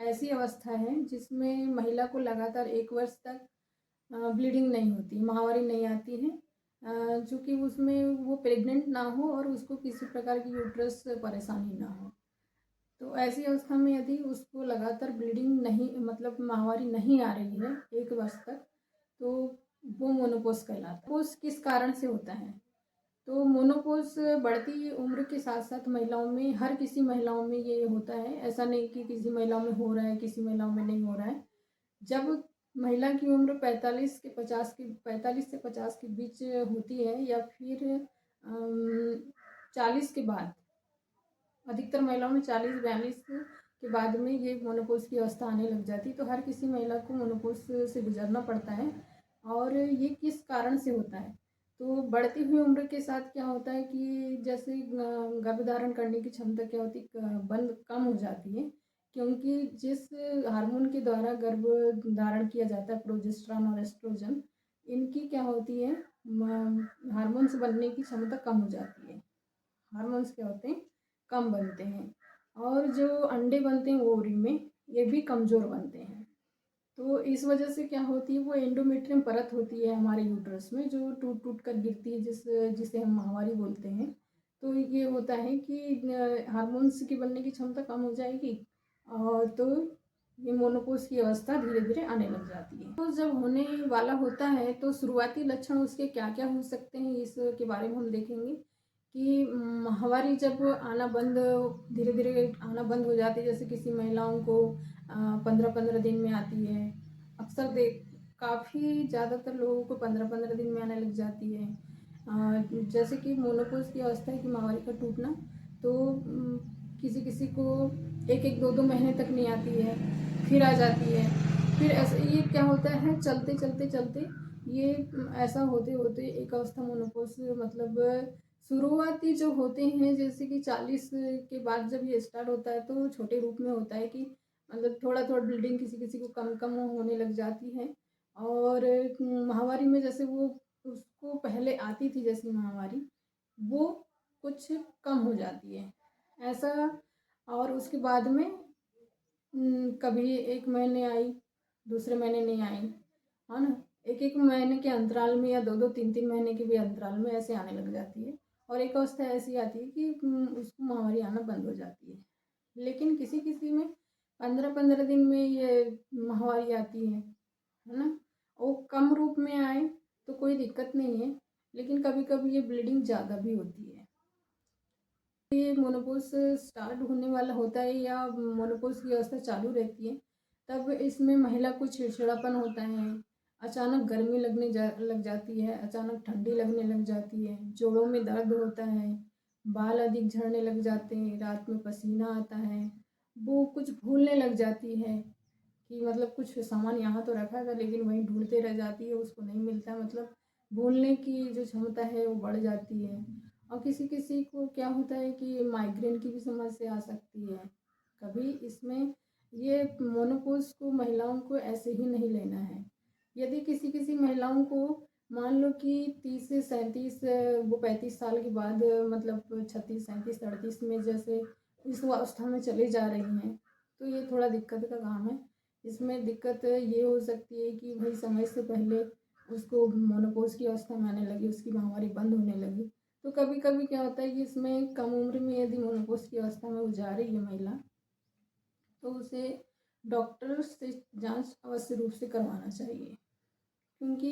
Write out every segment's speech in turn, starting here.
ऐसी अवस्था है जिसमें महिला को लगातार 1 वर्ष तक ब्लीडिंग नहीं होती, माहवारी नहीं आती है, चूँकि उसमें वो प्रेग्नेंट ना हो और उसको किसी प्रकार की यूट्रस परेशानी ना हो। तो ऐसी अवस्था में यदि उसको लगातार ब्लीडिंग नहीं मतलब माहवारी नहीं आ रही है 1 वर्ष तक, तो वो मेनोपॉज़ कहलाता है। मेनोपॉज़ किस कारण से होता है? तो मेनोपॉज़ बढ़ती उम्र के साथ-साथ महिलाओं में, हर किसी महिलाओं में ये होता है। ऐसा नहीं कि किसी महिलाओं में हो रहा है, किसी महिलाओं में नहीं हो रहा है। जब महिला की उम्र 45 से 50 के बीच होती है या फिर 40 के बाद, अधिकतर महिलाओं में 40-42 के बाद में ये मेनोपॉज़ की अवस्था आने लग जाती है। तो हर किसी महिला को मेनोपॉज़ से गुज़रना पड़ता है। और ये किस कारण से होता है? तो बढ़ती हुई उम्र के साथ क्या होता है कि जैसे गर्भधारण करने की क्षमता क्या होती है, बंद कम हो जाती है, क्योंकि जिस हार्मोन के द्वारा गर्भ धारण किया जाता है, प्रोजेस्टेरॉन और एस्ट्रोजन, इनकी क्या होती है, हार्मोन्स बनने की क्षमता कम हो जाती है। हार्मोन्स क्या होते हैं, कम बनते हैं, और जो अंडे बनते हैं ओवरी में, ये भी कमज़ोर बनते हैं। तो इस वजह से क्या होती है, वो एंडोमेट्रियम परत होती है हमारे यूट्रस में, जो टूट-टूट कर गिरती है, जिसे हम माहवारी बोलते हैं। तो ये होता है कि हार्मोन्स की बनने की क्षमता कम हो जाएगी, और तो ये मेनोपॉज़ की अवस्था धीरे-धीरे आने लग जाती है। तो जब होने वाला होता है तो शुरुआती लक्षण उसके क्या-क्या हो सकते हैं, इसके बारे में हम देखेंगे कि माहवारी जब आना बंद, धीरे-धीरे आना बंद हो जाती है, जैसे किसी महिलाओं को 15-15 दिन में आती है। अक्सर देख काफ़ी ज़्यादातर लोगों को 15-15 दिन में आने लग जाती है। जैसे कि मेनोपॉज़ की अवस्था है कि माहवारी का टूटना, तो किसी-किसी को 1-1, 2-2 महीने तक नहीं आती है, फिर आ जाती है। फिर ऐसे ये क्या होता है, चलते ये ऐसा होते-होते एक अवस्था मेनोपॉज़ मतलब शुरुआती जो होते हैं, जैसे कि 40 के बाद जब ये स्टार्ट होता है तो छोटे रूप में होता है कि मतलब थोड़ा-थोड़ा ब्लीडिंग किसी-किसी को कम-कम होने लग जाती है। और माहवारी में जैसे वो उसको पहले आती थी जैसी माहवारी, वो कुछ कम हो जाती है। ऐसा, और उसके बाद में कभी 1 महीने आई, दूसरे महीने नहीं आई, है ना? 1-1 महीने के अंतराल में या 2-2, 3-3 महीने के भी अंतराल में ऐसे आने लग जाती है। और एक अवस्था ऐसी आती है कि उसको माहवारी आना बंद हो जाती है। लेकिन किसी-किसी में 15-15 दिन में ये माहवारी आती है ना? वो कम रूप में आए तो कोई दिक्कत नहीं है, लेकिन कभी-कभी ये ब्लीडिंग ज़्यादा भी होती है। ये मेनोपॉज़ स्टार्ट होने वाला होता है या मेनोपॉज़ की अवस्था चालू रहती है, तब इसमें महिला को चिड़चिड़ापन होता है, अचानक गर्मी लग जाती है, अचानक ठंडी लगने लग जाती है, जोड़ों में दर्द होता है, बाल अधिक झड़ने लग जाते हैं, रात में पसीना आता है, वो कुछ भूलने लग जाती है कि मतलब कुछ सामान यहाँ तो रखा था लेकिन वहीं ढूँढते रह जाती है, उसको नहीं मिलता, मतलब भूलने की जो क्षमता है वो बढ़ जाती है। और किसी-किसी को क्या होता है कि माइग्रेन की भी समस्या आ सकती है। कभी इसमें ये मेनोपॉज़ को महिलाओं को ऐसे ही नहीं लेना है। यदि किसी-किसी महिलाओं को मान लो कि 30 से 37, वो 35 साल के बाद मतलब 36, 37, 38 में जैसे इस अवस्था में चली जा रही हैं, तो ये थोड़ा दिक्कत का काम है। इसमें दिक्कत ये हो सकती है कि भई समय से पहले उसको मेनोपॉज़ की अवस्था में आने लगी, उसकी माहवारी बंद होने लगी। तो कभी-कभी क्या होता है कि इसमें कम उम्र में यदि मेनोपॉज़ की अवस्था में वो जा रही है महिला, तो उसे डॉक्टर से जाँच अवश्य रूप से करवाना चाहिए। क्योंकि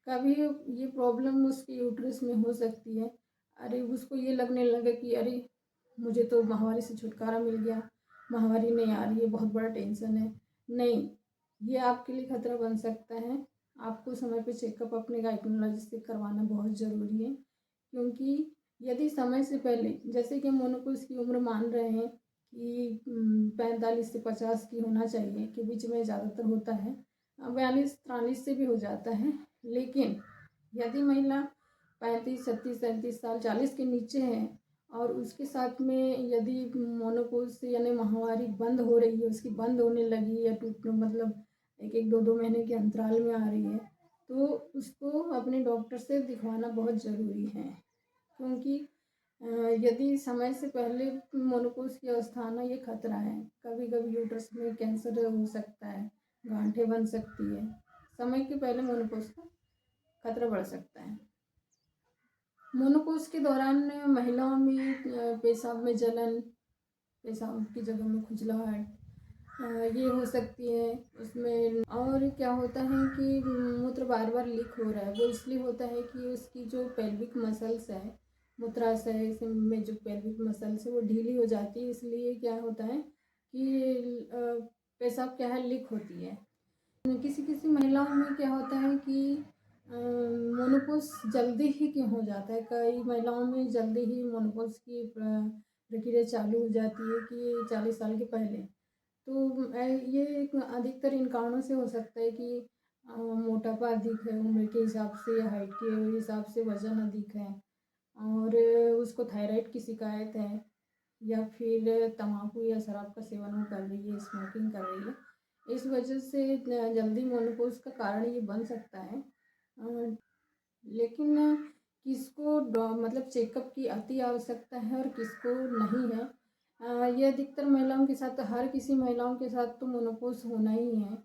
कभी ये प्रॉब्लम उसके यूट्रस में हो सकती है। अरे! उसको ये लगने लगे कि अरे! मुझे तो माहवारी से छुटकारा मिल गया, माहवारी नहीं आ रही है, बहुत बड़ा टेंशन है। नहीं, ये आपके लिए खतरा बन सकता है। आपको समय पे चेकअप अपने गायनेकोलॉजिस्ट से करवाना बहुत ज़रूरी है, क्योंकि यदि समय से पहले, जैसे कि हम मेनोपॉज़ की उम्र मान रहे हैं कि 45 से 50 की होना चाहिए, के बीच में ज़्यादातर होता है। 42-43 से भी हो जाता है, लेकिन यदि महिला 35, 36, 37 साल, 40 के नीचे है और उसके साथ में यदि मेनोपॉज़ से यानी माहवारी बंद हो रही है, उसकी बंद होने लगी या टूट मतलब 1-1, 2-2 महीने के अंतराल में आ रही है, तो उसको अपने डॉक्टर से दिखवाना बहुत ज़रूरी है। क्योंकि यदि समय से पहले मेनोपॉज़ की अवस्था आना ये खतरा है। कभी-कभी यूट्रस में कैंसर हो सकता है, गांठें बन सकती है। समय के पहले मेनोपॉज़ का खतरा बढ़ सकता है। मेनोपॉज़ के दौरान महिलाओं में पेशाब में जलन, पेशाब की जगह में खुजलाहट ये हो सकती है। उसमें और क्या होता है कि मूत्र बार-बार लीक हो रहा है, वो इसलिए होता है कि उसकी जो पेल्विक मसल्स है, मूत्राशय से में जो पेल्विक मसल्स है वो ढीली हो जाती है, इसलिए क्या होता है कि पेशाब क्या है लीक होती है। किसी-किसी महिलाओं में क्या होता है कि मेनोपॉज़ जल्दी ही क्यों हो जाता है, कई महिलाओं में जल्दी ही मेनोपॉज़ की प्रक्रिया चालू हो जाती है कि 40 साल के पहले। तो ये एक अधिकतर इन कारणों से हो सकता है कि मोटापा अधिक है उम्र के हिसाब से या हाइट के हिसाब से वज़न अधिक है और उसको थायराइड की शिकायत है या फिर तम्बाकू या शराब का सेवन वो कर रही है, स्मोकिंग कर रही है। इस वजह से जल्दी मेनोपॉज़ का कारण ये बन सकता है। लेकिन किसको मतलब चेकअप की अति आवश्यकता है और किसको नहीं है। ये अधिकतर महिलाओं के साथ, हर किसी महिलाओं के साथ तो मेनोपॉज़ होना ही है।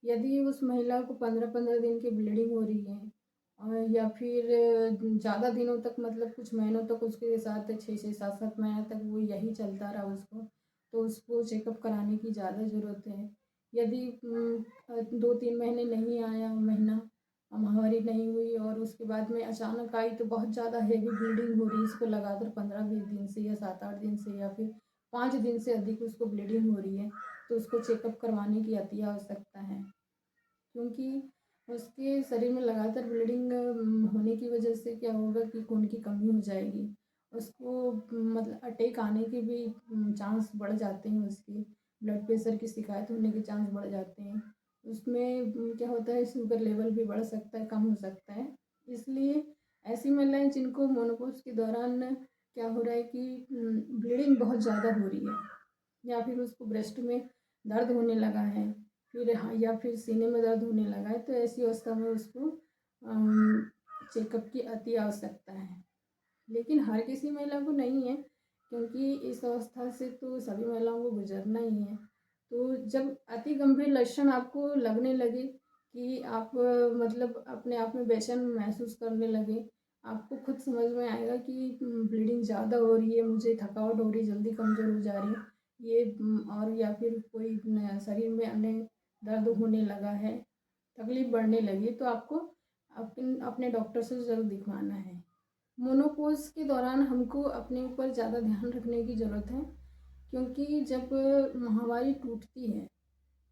यदि उस महिला को 15-15 दिन की ब्लीडिंग हो रही है या फिर ज़्यादा दिनों तक, मतलब कुछ महीनों तक उसके साथ 6-6 7-7 महीने तक वो यही चलता रहा उसको, तो उसको चेकअप कराने की ज़्यादा ज़रूरत है। यदि 2-3 महीने नहीं आया, महीना माहवारी नहीं हुई और उसके बाद में अचानक आई तो बहुत ज़्यादा हेवी ब्लीडिंग हो रही है, इसको लगातार 15-20 दिन से या 7-8 दिन से या फिर 5 दिन से अधिक उसको ब्लीडिंग हो रही है, तो उसको चेकअप करवाने की अति आवश्यकता है। क्योंकि उसके शरीर में लगातार ब्लीडिंग होने की वजह से क्या होगा कि खून की कमी हो जाएगी। उसको मतलब अटैक आने के भी चांस बढ़ जाते हैं, उसकी ब्लड प्रेशर की शिकायत होने के चांस बढ़ जाते हैं। उसमें क्या होता है, शुगर लेवल भी बढ़ सकता है, कम हो सकता है। इसलिए ऐसी महिलाएं जिनको मेनोपॉज़ के दौरान क्या हो रहा है कि ब्लीडिंग बहुत ज़्यादा हो रही है या फिर उसको ब्रेस्ट में दर्द होने लगा है, फिर हाँ, या फिर सीने में दर्द होने लगा है, तो ऐसी अवस्था में उसको चेकअप की अति आवश्यकता है। लेकिन हर किसी महिला को नहीं है, क्योंकि इस अवस्था से तो सभी महिलाओं को गुजरना ही है। तो जब अति गंभीर लक्षण आपको लगने लगे कि आप मतलब अपने आप में बेचैन महसूस करने लगे, आपको खुद समझ में आएगा कि ब्लीडिंग ज़्यादा हो रही है, मुझे थकावट हो रही है, जल्दी कमज़ोर हो जा रही हूँ, ये और या फिर कोई शरीर में अन्य दर्द होने लगा है, तकलीफ बढ़ने लगी, तो आपको अपने डॉक्टर से ज़रूर दिखवाना है। मेनोपॉज़ के दौरान हमको अपने ऊपर ज़्यादा ध्यान रखने की ज़रूरत है, क्योंकि जब माहवारी टूटती है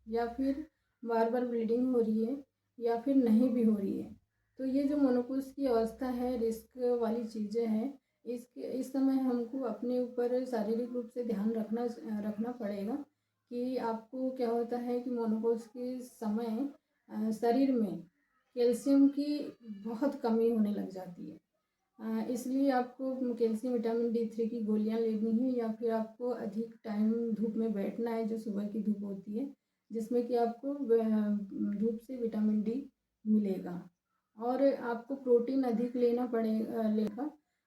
या फिर बार-बार ब्लीडिंग हो रही है या फिर नहीं भी हो रही है, तो ये जो मेनोपॉज़ की अवस्था है, रिस्क वाली चीज़ें हैं। इस समय हमको अपने ऊपर शारीरिक रूप से ध्यान रखना पड़ेगा कि आपको क्या होता है कि मेनोपॉज़ के समय शरीर में कैल्शियम की बहुत कमी होने लग जाती है। इसलिए आपको कैल्शियम विटामिन D3 की गोलियां लेनी है या फिर आपको अधिक टाइम धूप में बैठना है, जो सुबह की धूप होती है, जिसमें कि आपको धूप से विटामिन डी मिलेगा। और आपको प्रोटीन अधिक लेगा,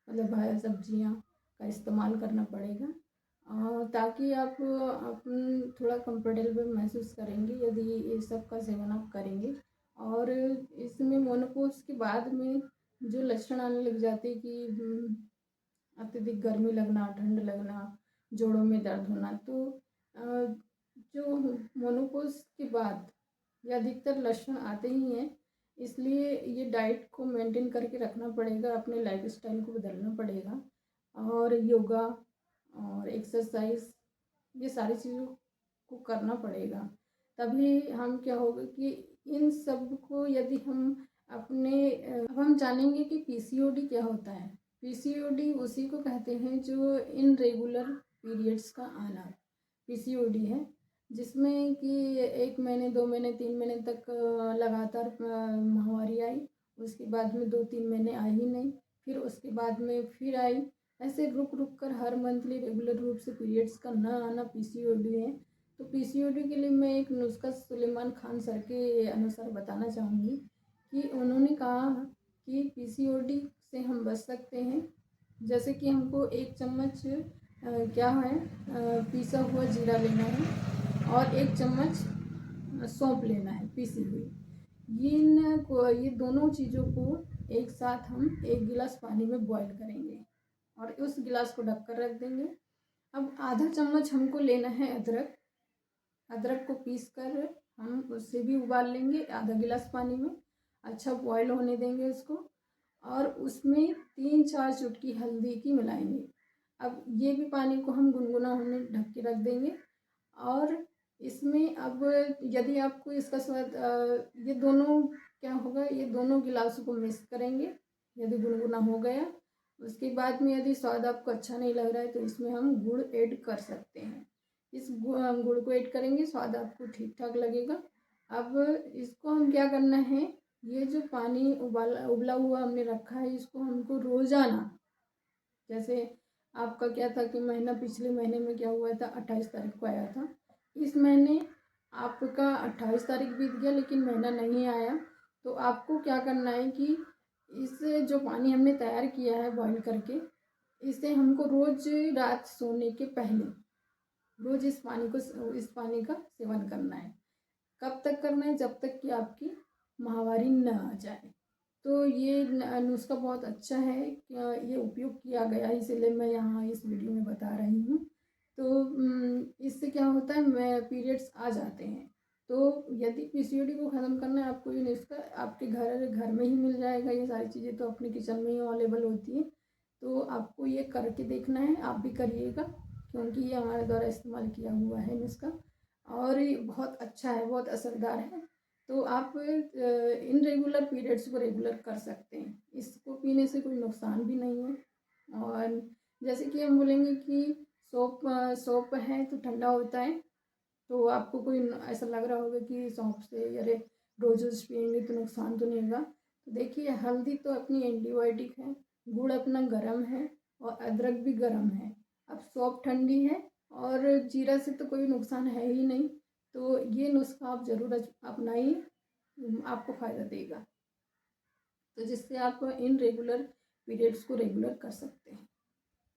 मतलब हरी सब्जियां का इस्तेमाल करना पड़ेगा ताकि आप थोड़ा कंफर्टेबल महसूस करेंगे यदि ये सब का सेवन आप करेंगे। और इसमें मेनोपॉज़ के बाद में जो लक्षण आने लग जाते हैं कि अत्यधिक गर्मी लगना, ठंड लगना, जोड़ों में दर्द होना, तो जो मेनोपॉज़ के बाद ये अधिकतर लक्षण आते ही हैं। इसलिए ये डाइट को मेंटेन करके रखना पड़ेगा, अपने लाइफ़स्टाइल को बदलना पड़ेगा और योगा और एक्सरसाइज़ ये सारी चीज़ों को करना पड़ेगा। तभी हम क्या होगा कि इन सब को यदि हम अपने अब हम जानेंगे कि पीसीओडी क्या होता है। पीसीओडी उसी को कहते हैं जो इर्रेगुलर पीरियड्स का आना पीसीओडी है, जिसमें कि 1 महीने, 2 महीने, 3 महीने तक लगातार माहवारी आई, उसके बाद में 2-3 महीने आई ही नहीं, फिर उसके बाद में फिर आई। ऐसे रुक-रुक कर हर मंथली रेगुलर रूप से पीरियड्स का ना आना पीसीओडी है। तो पीसीओडी के लिए मैं एक नुस्खा सुलेमान खान सर के अनुसार बताना चाहूँगी कि उन्होंने कहा कि पीसीओडी से हम बच सकते हैं जैसे कि हमको 1 चम्मच क्या है पिसा हुआ जीरा लेना है और 1 चम्मच सौंफ लेना है पीसी हुई। ये दोनों चीज़ों को एक साथ हम 1 गिलास पानी में बॉईल करेंगे और उस गिलास को ढक कर रख देंगे। अब आधा चम्मच हमको लेना है अदरक। अदरक को पीस कर हम उससे भी उबाल लेंगे आधा गिलास पानी में। अच्छा बॉईल होने देंगे उसको और उसमें 3-4 चुटकी हल्दी की मिलाएंगे। अब ये भी पानी को हम गुनगुना होने ढक के रख देंगे और इसमें अब यदि आपको इसका स्वाद ये दोनों क्या होगा, ये दोनों गिलासों को मिक्स करेंगे यदि गुनगुना हो गया। उसके बाद में यदि स्वाद आपको अच्छा नहीं लग रहा है तो इसमें हम गुड़ ऐड कर सकते हैं। इस गुड़ को ऐड करेंगे, स्वाद आपको ठीक ठाक लगेगा। अब इसको हम क्या करना है, ये जो पानी उबला हुआ हमने रखा है इसको हमको रोज़ाना, जैसे आपका क्या था कि महीना पिछले महीने में क्या हुआ था 28 तारीख को आया था, इस महीने आपका 28 तारीख बीत गया लेकिन महीना नहीं आया। तो आपको क्या करना है कि इस जो पानी हमने तैयार किया है बॉईल करके, इसे हमको रोज़ रात सोने के पहले रोज़ इस पानी का सेवन करना है। कब तक करना है, जब तक कि आपकी माहवारी न आ जाए। तो ये नुस्खा बहुत अच्छा है, ये उपयोग किया गया है इसीलिए मैं यहाँ इस वीडियो में बता रही हूँ। तो इससे क्या होता है, मैं पीरियड्स आ जाते हैं। तो यदि पीसीओडी को ख़त्म करना है आपको ये नुस्खा आपके घर में ही मिल जाएगा। ये सारी चीज़ें तो अपने किचन में ही अवेलेबल होती हैं। तो आपको ये करके देखना है, आप भी करिएगा क्योंकि ये हमारे द्वारा इस्तेमाल किया हुआ है नुस्खा और ये बहुत अच्छा है, बहुत असरदार है। तो आप इनरेगुलर पीरियड्स को रेगुलर कर सकते हैं। इसको पीने से कोई नुकसान भी नहीं है। और जैसे कि हम बोलेंगे कि सौंफ है तो ठंडा होता है, तो आपको कोई ऐसा लग रहा होगा कि सौंफ से अरे रोज़ रोज़ पियेंगे तो नुकसान तो नहीं होगा। तो देखिए हल्दी तो अपनी एंटीबायोटिक है, गुड़ अपना गर्म है और अदरक भी गर्म है। अब सौंफ ठंडी है और जीरा से तो कोई नुकसान है ही नहीं। तो ये नुस्खा आप ज़रूर अपनाइए, आपको फ़ायदा देगा। तो जिससे आप इन रेगुलर पीरियड्स को रेगुलर कर सकते हैं।